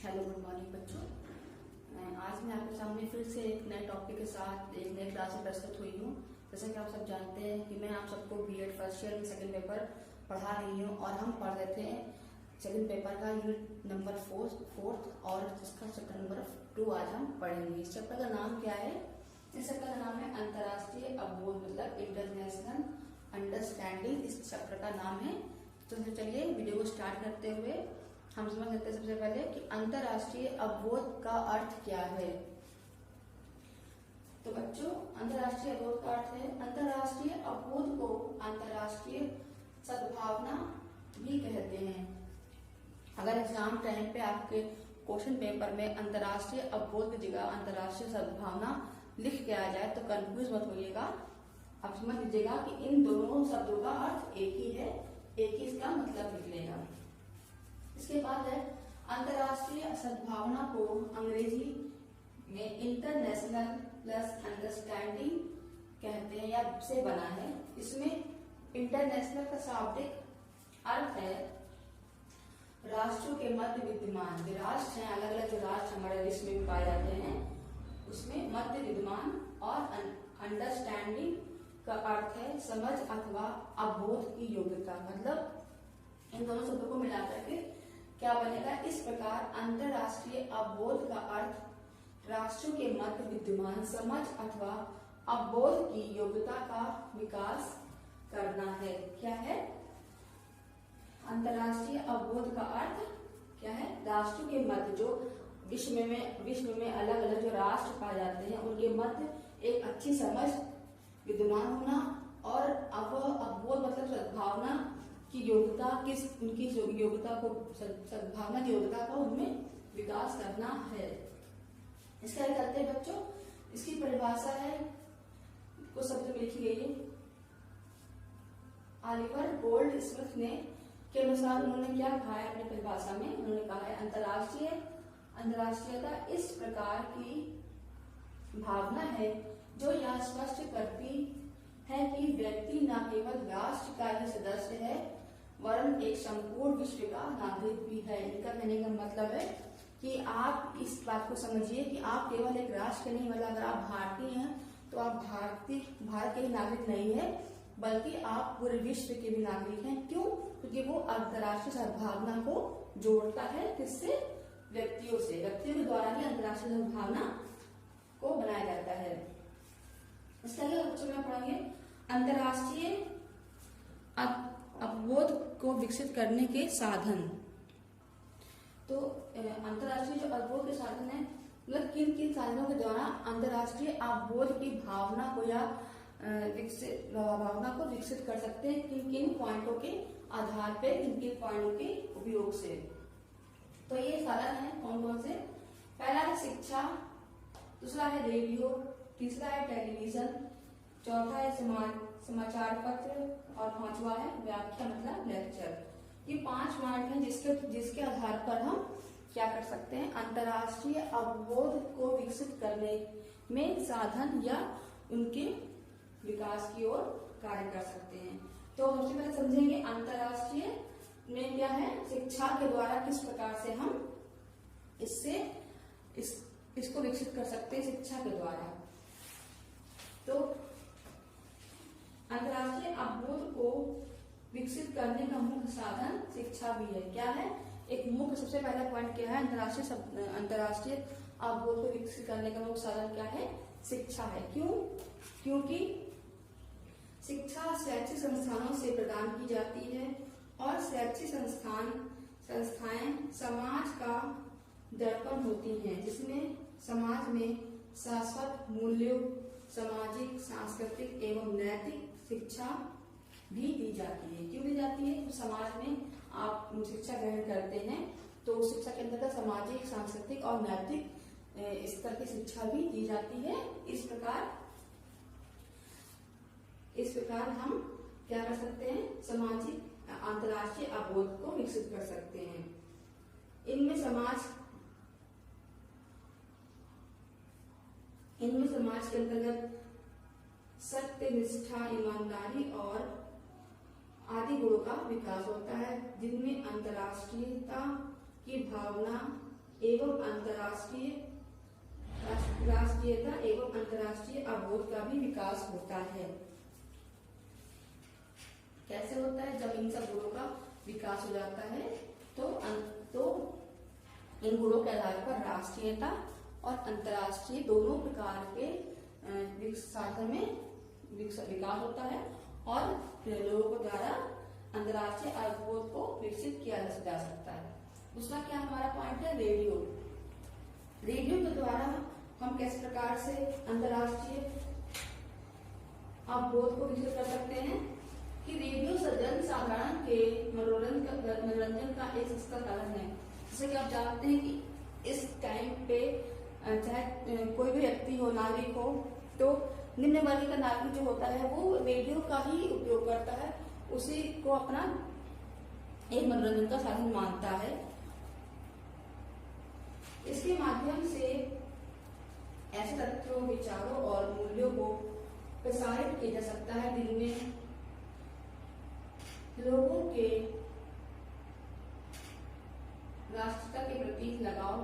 Hello good morning बच्चों। आज मैं आपके सामने फिर से एक नए टॉपिक के साथ एक नई क्लास में प्रस्तुत हुई हूँ। जैसे कि आप सब जानते हैं कि मैं आप सबको बीएड फर्स्ट ईयर में सेकंड पेपर पढ़ा रही हूँ और हम पढ़ रहे थे सेकंड पेपर का यूनिट नंबर फोर्थ और इसका चैप्टर नंबर 2 आज हम पढ़ेंगे। इस चैप्टर का नाम क्या है? इस चैप्टर का नाम है अंतर्राष्ट्रीय अवबोध, मतलब इंटरनेशनल अंडरस्टैंडिंग इस चैप्टर का नाम है। तो चलिए वीडियो को स्टार्ट करते हुए हम समझ लेते हैं सबसे पहले कि अंतर्राष्ट्रीय अवबोध का अर्थ क्या है। तो बच्चों, अंतर्राष्ट्रीय अवबोध का अर्थ है, अंतर्राष्ट्रीय अवबोध को अंतर्राष्ट्रीय सद्भावना भी कहते हैं। अगर एग्जाम टाइम पे आपके क्वेश्चन पेपर में अंतर्राष्ट्रीय अवबोध की जगह अंतर्राष्ट्रीय सद्भावना लिख के आ जाए तो कंफ्यूज मत होइएगा। आप समझ लीजिएगा कि इन दोनों शब्दों का अर्थ एक ही है, एक ही इसका मतलब निकलेगा। इसके बाद है अंतर्राष्ट्रीय सद्भावना को अंग्रेजी में इंटरनेशनल प्लस अंडरस्टैंडिंग कहते हैं या से बना है। इसमें इंटरनेशनल का शाब्दिक अर्थ है राष्ट्रों के मध्य विद्यमान, जो राष्ट्र हैं, अलग अलग जो राष्ट्र हमारे विश्व में पाए जाते हैं उसमें मध्य विद्यमान, और अंडरस्टैंडिंग का अर्थ है समझ अथवा अवबोध की योग्यता। मतलब इन दोनों शब्दों को मिलाकर के क्या बनेगा? इस प्रकार अंतर्राष्ट्रीय अवबोध का अर्थ राष्ट्रों के मध्य विद्यमान समझ अथवा अवबोध की योग्यता का विकास करना है। क्या है? अंतर्राष्ट्रीय अवबोध का अर्थ क्या है? राष्ट्रों के मध्य, जो विश्व में अलग अलग जो राष्ट्र पाए जाते हैं उनके मध्य एक अच्छी समझ विद्यमान होना, और अवबोध मतलब सद्भावना की योग्यता, उनकी योग्यता को, सद्भावना की योग्यता का उनमें विकास करना है। इसका क्या करते हैं बच्चों? इसकी परिभाषा है, कुछ शब्द में लिखी गई है। ऑलिवर गोल्ड स्मिथ ने के अनुसार उन्होंने क्या कहा है अपनी परिभाषा में? उन्होंने कहा है अंतर्राष्ट्रीयता इस प्रकार की भावना है जो यह स्पष्ट करती है कि व्यक्ति न केवल राष्ट्र का ही सदस्य है वरन एक संपूर्ण विश्व का नागरिक भी है। इनका कहने का मतलब है कि आप इस बात को समझिए कि आप केवल एक राष्ट्र के नहीं, मतलब अगर आप भारतीय हैं तो आप भारत के ही नागरिक नहीं है, बल्कि आप पूरे विश्व के भी नागरिक हैं। क्यों? क्योंकि वो अंतर्राष्ट्रीय सद्भावना को जोड़ता है। किससे? व्यक्तियों से। व्यक्तियों के द्वारा ही अंतर्राष्ट्रीय सद्भावना को बनाया जाता है। इसके आगे बच्चों में पढ़ेंगे अंतर्राष्ट्रीय अवबोध को विकसित करने के साधन। तो अंतर्राष्ट्रीय जो अवबोध के साधन है, मतलब किन किन साधनों के द्वारा अंतर्राष्ट्रीय अवबोध की भावना को या भावना को विकसित कर सकते हैं, किन किन पॉइंटों के आधार पे, किन किन पॉइंटों के उपयोग से। तो ये साधन है कौन कौन से? पहला है शिक्षा, दूसरा है रेडियो, तीसरा है टेलीविजन, चौथा है समाचार पत्र, और पांचवा है व्याख्या मतलब लेक्चर। ये 5 पॉइंट हैं जिसके आधार पर हम क्या कर सकते हैं? अंतर्राष्ट्रीय अवबोध को विकसित करने में साधन या उनके विकास की ओर कार्य कर सकते हैं। तो सबसे पहले समझेंगे अंतर्राष्ट्रीय में क्या है, शिक्षा के द्वारा किस प्रकार से हम इसको विकसित कर सकते हैं शिक्षा के द्वारा। तो अंतर्राष्ट्रीय अवबोध को विकसित करने का मुख्य साधन शिक्षा भी है। क्या है? एक मुख्य सबसे पहला पॉइंट क्या है? अंतर्राष्ट्रीय अवबोध को विकसित करने का मुख्य साधन क्या है? शिक्षा है। क्यों? क्योंकि शिक्षा शैक्षिक संस्थानों से प्रदान की जाती है और शैक्षिक संस्थाएं समाज का दर्पण होती हैं, जिसमें समाज में शाश्वत मूल्यों, सामाजिक, सांस्कृतिक एवं नैतिक शिक्षा भी दी जाती है। क्यों दी जाती है? तो समाज में आप शिक्षा ग्रहण करते हैं तो उस शिक्षा के अंतर्गत सामाजिक, सांस्कृतिक और नैतिक स्तर की शिक्षा भी दी जाती है। इस प्रकार हम क्या कर सकते हैं? सामाजिक अंतर्राष्ट्रीय अवबोध को विकसित कर सकते हैं। इनमें समाज के अंतर्गत सत्य, निष्ठा, ईमानदारी और आदि गुणों का विकास होता है, जिनमें अंतर्राष्ट्रीयता की भावना एवं राष्ट्रीयता एवं अंतर्राष्ट्रीय अवबोध का भी विकास होता है। कैसे होता है? जब इन सब गुणों का विकास हो जाता है तो इन गुणों के आधार पर राष्ट्रीयता और अंतर्राष्ट्रीय दोनों प्रकार के साधन में विकास होता है और लोगों के द्वारा अंतर्राष्ट्रीय अवबोध को विकसित किया जा सकता है। दूसरा क्या हमारा पॉइंट है? रेडियो। रेडियो के द्वारा हम किस प्रकार से अंतर्राष्ट्रीय अवबोध को विकसित कर सकते हैं कि रेडियो जन साधारण के मनोरंजन का एक सस्ता साधन है। जैसे कि आप जानते हैं कि इस टाइम पे चाहे कोई भी व्यक्ति हो, नागरिक हो, तो निम्न वर्ग का नागरिक जो होता है वो रेडियो का ही उपयोग करता है, उसी को अपना एक मनोरंजन का साधन मानता है। इसके माध्यम से ऐसे तथ्यों, विचारों और मूल्यों को प्रसारित किया जा सकता है जिनमें लोगों के राष्ट्रीयता के प्रति लगाव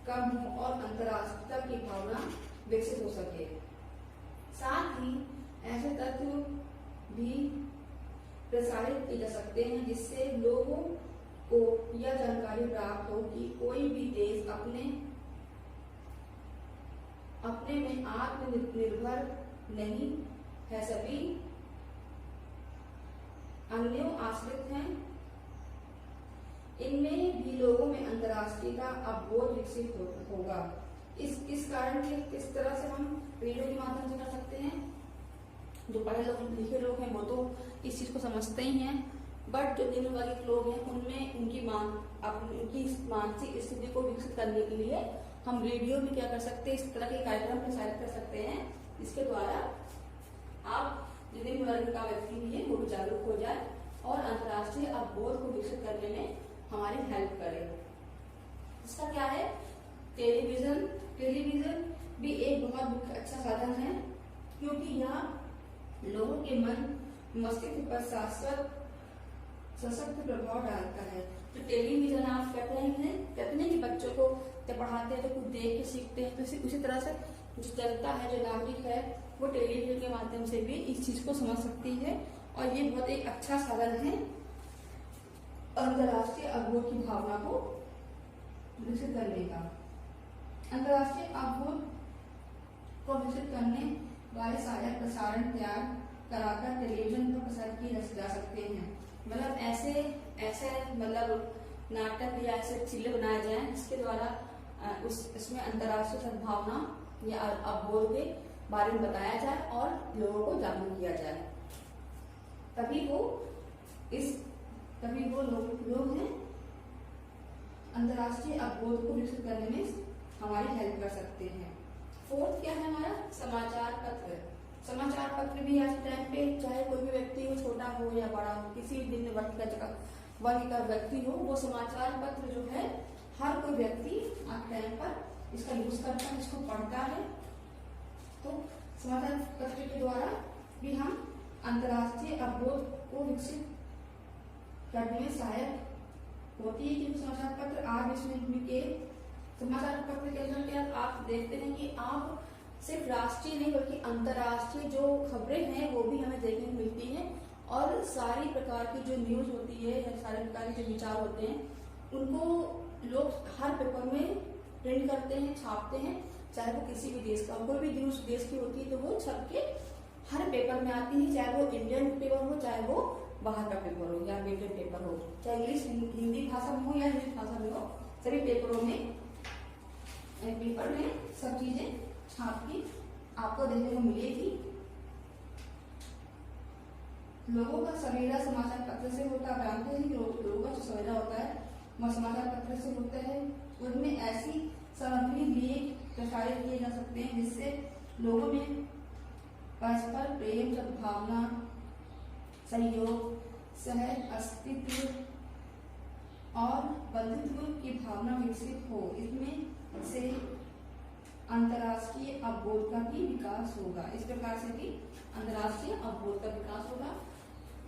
कम हो और अंतर्राष्ट्रीयता की भावना विकसित हो सके। साथ ही ऐसे तथ्य भी प्रसारित किए जा सकते हैं जिससे लोगों को यह जानकारी प्राप्त हो कि कोई भी देश अपने में आत्मनिर्भर नहीं है, सभी अन्यों आश्रित हैं। इनमें भी लोगों में अंतर्राष्ट्रीयता अवबोध विकसित होगा। इस कारण के किस तरह से हम रेडियो के माध्यम से कर सकते हैं? जो पढ़े लिखे लोग हैं वो तो इस चीज को समझते ही हैं, बट जो निम्न वर्ग लोग हैं उनमें उनकी मानसिक स्थिति को विकसित करने के लिए हम रेडियो में क्या कर सकते हैं? इस तरह के कार्यक्रम प्रसारित कर सकते हैं जिसके द्वारा आप जो निम्न वर्ग का व्यक्ति भी है वो भी जागरूक हो जाए और अंतर्राष्ट्रीय अवबोध को विकसित करने में हमारी हेल्प करे। इसका क्या है? टेलीविजन भी एक बहुत अच्छा साधन है क्योंकि यह लोगों के मन मस्तिष्क पर सशक्त प्रभाव डालता है। तो टेलीविजन आप कहते हैं कि बच्चों को जब पढ़ाते हैं तो कुछ देख के सीखते हैं, तो उसी तरह से जो जनता है, जो नागरिक है, वो टेलीविजन के माध्यम से भी इस चीज को समझ सकती है और ये बहुत एक अच्छा साधन है अंतर्राष्ट्रीय अवबोध की भावना को विकसित करने का। अंतर्राष्ट्रीय अवबोध को विकसित करने वाले सहायक प्रसारण तैयार कराकर टेलीविजन पर प्रसारित किए जा सकते हैं। मतलब ऐसे मतलब नाटक या ऐसे चिल्ले बनाए जाएं जिसके द्वारा इसमें अंतर्राष्ट्रीय सद्भावना या अवबोध के बारे में बताया जाए और लोगों को जागरूक किया जाए। तभी वो लोग हैं अंतर्राष्ट्रीय अवबोध को विकसित करने में हमारी हेल्प कर सकते हैं। फोर्थ क्या है हमारा? समाचार पत्र। समाचार पत्र भी आज टाइम पे चाहे कोई भी व्यक्ति हो, छोटा हो या बड़ा हो, किसी भी दिन वर्ग का व्यक्ति हो, वो समाचार पत्र जो है हर कोई व्यक्ति आज टाइम पर इसका यूज करता है, इसको पढ़ता है। तो समाचार पत्र के द्वारा भी हम अंतर्राष्ट्रीय अवबोध को विकसित करने में सहायक होती है क्योंकि समाचार पत्र आज इसमें के समाचार पत्र के अंदर क्या आप देखते हैं कि आप सिर्फ राष्ट्रीय नहीं बल्कि अंतर्राष्ट्रीय जो खबरें हैं वो भी हमें देखने को मिलती हैं और सारी प्रकार की जो न्यूज होती है या सारे प्रकार के जो विचार होते हैं उनको लोग हर पेपर में प्रिंट करते हैं, छापते हैं, चाहे वो किसी भी देश का, कोई भी न्यूज देश की होती है तो वो छप के हर पेपर में आती है, चाहे वो इंडियन पेपर हो, चाहे वो बाहर का पेपर हो या अमेरिकन पेपर हो, चाहे इंग्लिश हिंदी भाषा में हो या इंग्लिश भाषा में हो, सभी पेपर में सब चीजें छाप की आपको देखने को मिलेगी। लोगों का सवेरा समाचार पत्र से होता है। जानते हैं कि लोगों का जो सवेरा होता है वह समाचार पत्र से होता है। उनमें ऐसी सामग्री लेख प्रसारित किए जा सकते हैं जिससे लोगों में परस्पर प्रेम, सद्भावना, सहयोग, सह अस्तित्व और बंधुत्व की भावना विकसित हो। इसमें से अंतर्राष्ट्रीय अवबोध का भी विकास होगा। इस प्रकार से भी अंतर्राष्ट्रीय अवबोध का विकास होगा।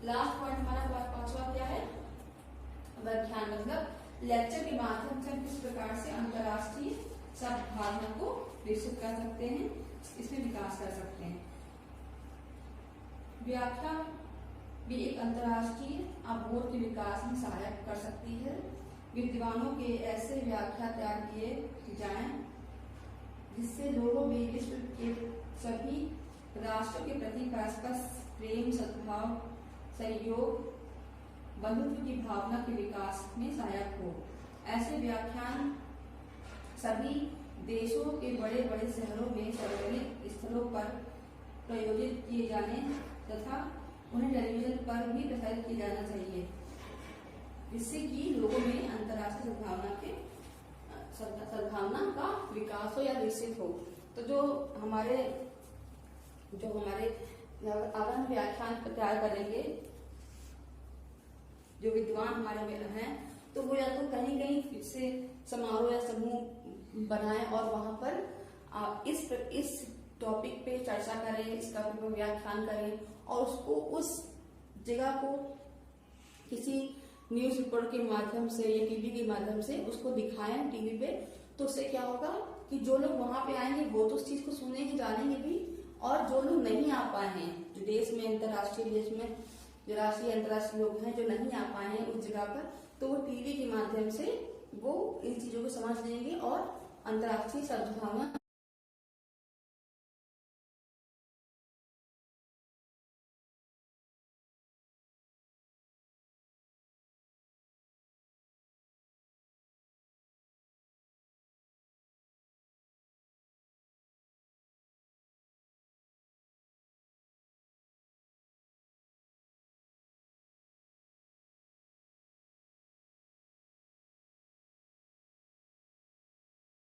लास्ट पॉइंट हमारा पांचवा क्या है? व्याख्यान। मतलब लेक्चर के माध्यम से हम किस प्रकार से अंतर्राष्ट्रीय सद्भावना को विकसित कर सकते हैं, इसमें विकास कर सकते हैं। व्याख्या भी एक अंतर्राष्ट्रीय अवबोध के विकास में सहायक कर सकती है। विद्वानों के ऐसे व्याख्या तैयार किए जाएं जिससे लोगों में विश्व के सभी राष्ट्रों के प्रति परस्पर प्रेम, सद्भाव, सहयोग, बंधुत्व की भावना के विकास में सहायक हो। ऐसे व्याख्यान सभी देशों के बड़े बड़े शहरों में सार्वजनिक स्थलों पर प्रयोजित किए जाने तथा उन्हें टेलीविजन पर भी प्रसारित किया जाना चाहिए, जिससे कि लोगों में अंतर्राष्ट्रीय सद्भावना का विकास हो या विकसित हो। तो जो हमारे अगर हम व्याख्यान तैयार करेंगे, जो विद्वान हमारे में हैं, तो वो या तो कहीं कहीं से समारोह या समूह बनाएं और वहां पर आप इस टॉपिक पे चर्चा करें, इस टॉपिक पे व्याख्यान करें और उसको उस जगह को किसी न्यूज रिपोर्ट के माध्यम से या टीवी के माध्यम से उसको दिखाएं टीवी पे। तो उससे क्या होगा कि जो लोग वहां पे आएंगे वो तो उस चीज को सुनेंगे, जानेंगे भी, और जो लोग नहीं आ पाए हैं, जो देश में अंतर्राष्ट्रीय देश में जो राष्ट्रीय अंतर्राष्ट्रीय लोग हैं जो नहीं आ पाए हैं उस जगह पर, तो वो टीवी के माध्यम से वो इन चीजों को समझ लेंगे और अंतर्राष्ट्रीय सद्भावना